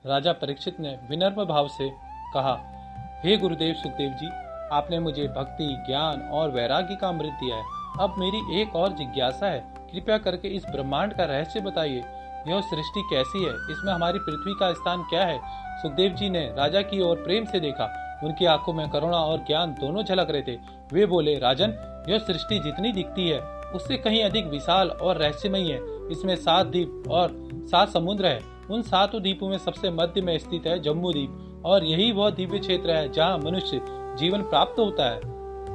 राजा परीक्षित ने विनम्र भाव से कहा, हे गुरुदेव सुखदेव जी, आपने मुझे भक्ति, ज्ञान और वैराग्य का अमृत दिया है। अब मेरी एक और जिज्ञासा है, कृपया करके इस ब्रह्मांड का रहस्य बताइए। यह सृष्टि कैसी है? इसमें हमारी पृथ्वी का स्थान क्या है? सुखदेव जी ने राजा की ओर प्रेम से देखा। उनकी आंखों में करुणा और ज्ञान दोनों झलक रहे थे। वे बोले, राजन, यह सृष्टि जितनी दिखती है उससे कहीं अधिक विशाल और रहस्यमयी है। इसमें 7 द्वीप और 7 समुद्र है। उन 7 द्वीपों में सबसे मध्य में स्थित है जम्बू द्वीप, और यही वह दिव्य क्षेत्र है जहाँ मनुष्य जीवन प्राप्त होता है।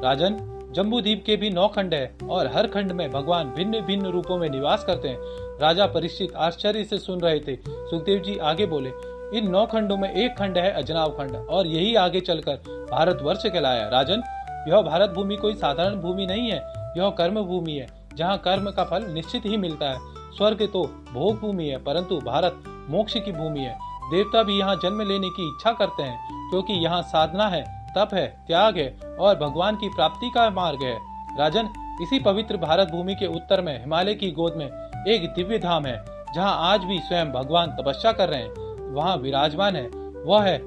राजन, जम्बू द्वीप के भी 9 खंड है और हर खंड में भगवान भिन्न भिन्न रूपों में निवास करते हैं। राजा परीक्षित आश्चर्य से सुन रहे थे। सुखदेव जी आगे बोले, इन 9 खंडों में एक खंड है अजनाव खंड, और यही आगे चलकर भारतवर्ष कहलाया। राजन, यह भारत भूमि कोई साधारण भूमि नहीं है। यह कर्म भूमि है, जहाँ कर्म का फल निश्चित ही मिलता है। स्वर्ग तो भोग भूमि है, परंतु भारत मोक्ष की भूमि है। देवता भी यहाँ जन्म लेने की इच्छा करते हैं, क्योंकि यहाँ साधना है, तप है, त्याग है और भगवान की प्राप्ति का मार्ग है। राजन, इसी पवित्र भारत भूमि के उत्तर में हिमालय की गोद में एक दिव्य धाम है, जहाँ आज भी स्वयं भगवान तपस्या कर रहे हैं। वहाँ विराजमान है, वह है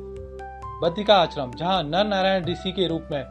बद्रिका आश्रम, जहाँ नर नारायण ऋषि के रूप में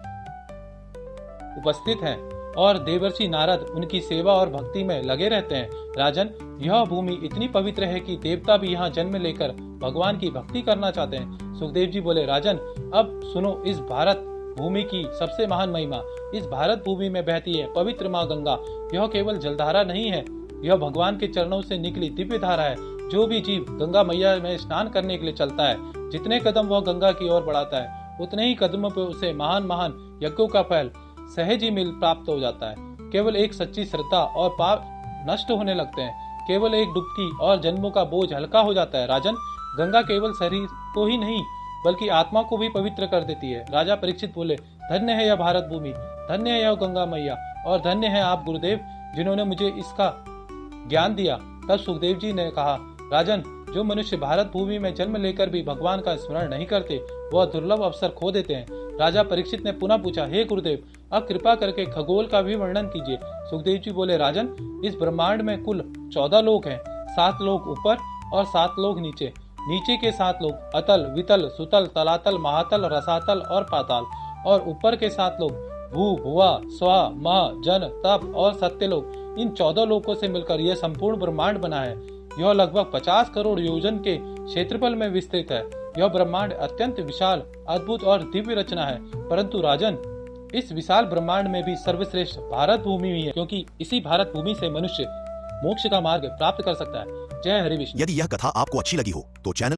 उपस्थित हैं और देवर्षि नारद उनकी सेवा और भक्ति में लगे रहते हैं। राजन, यह भूमि इतनी पवित्र है कि देवता भी यहाँ जन्म लेकर भगवान की भक्ति करना चाहते हैं। सुखदेव जी बोले, राजन, अब सुनो इस भारत भूमि की सबसे महान महिमा। इस भारत भूमि में बहती है पवित्र माँ गंगा। यह केवल जलधारा नहीं है, यह भगवान के चरणों से निकली दिव्य धारा है। जो भी जीव गंगा मैया में स्नान करने के लिए चलता है, जितने कदम वह गंगा की ओर बढ़ाता है, उतने ही कदमों पर उसे महान महान यज्ञों का फल सहज ही मिल प्राप्त हो जाता है। केवल एक सच्ची श्रद्धा और पाप नष्ट होने लगते हैं। केवल एक डुबकी और जन्मों का बोझ हल्का हो जाता है। राजन, गंगा केवल शरीर को ही नहीं बल्कि आत्मा को भी पवित्र कर देती है। राजा परीक्षित बोले, धन्य है यह भारत भूमि, धन्य है यह गंगा मैया, और धन्य है आप गुरुदेव, जिन्होंने मुझे इसका ज्ञान दिया। तब सुखदेव जी ने कहा, राजन, जो मनुष्य भारत भूमि में जन्म लेकर भी भगवान का स्मरण नहीं करते, वह दुर्लभ अवसर खो देते हैं। राजा परीक्षित ने पुनः पूछा, हे गुरुदेव, अब कृपा करके खगोल का भी वर्णन कीजिए। सुखदेव जी बोले, राजन, इस ब्रह्मांड में कुल 14 लोक हैं। 7 लोक ऊपर और 7 लोक नीचे। नीचे के 7 लोक अतल, वितल, सुतल, तलातल, महातल, रसातल और पाताल, और ऊपर के 7 लोक भू, भुवा, स्वा, मह, जन, तप और सत्यलोक। इन 14 लोकों से मिलकर यह संपूर्ण ब्रह्मांड बना है। यह लगभग 50 करोड़ योजन के क्षेत्रफल में विस्तृत है। यह ब्रह्मांड अत्यंत विशाल, अद्भुत और दिव्य रचना है। परंतु राजन, इस विशाल ब्रह्मांड में भी सर्वश्रेष्ठ भारत भूमि ही है, क्योंकि इसी भारत भूमि से मनुष्य मोक्ष का मार्ग प्राप्त कर सकता है। जय हरि विष्णु। यदि यह कथा आपको अच्छी लगी हो तो चैनल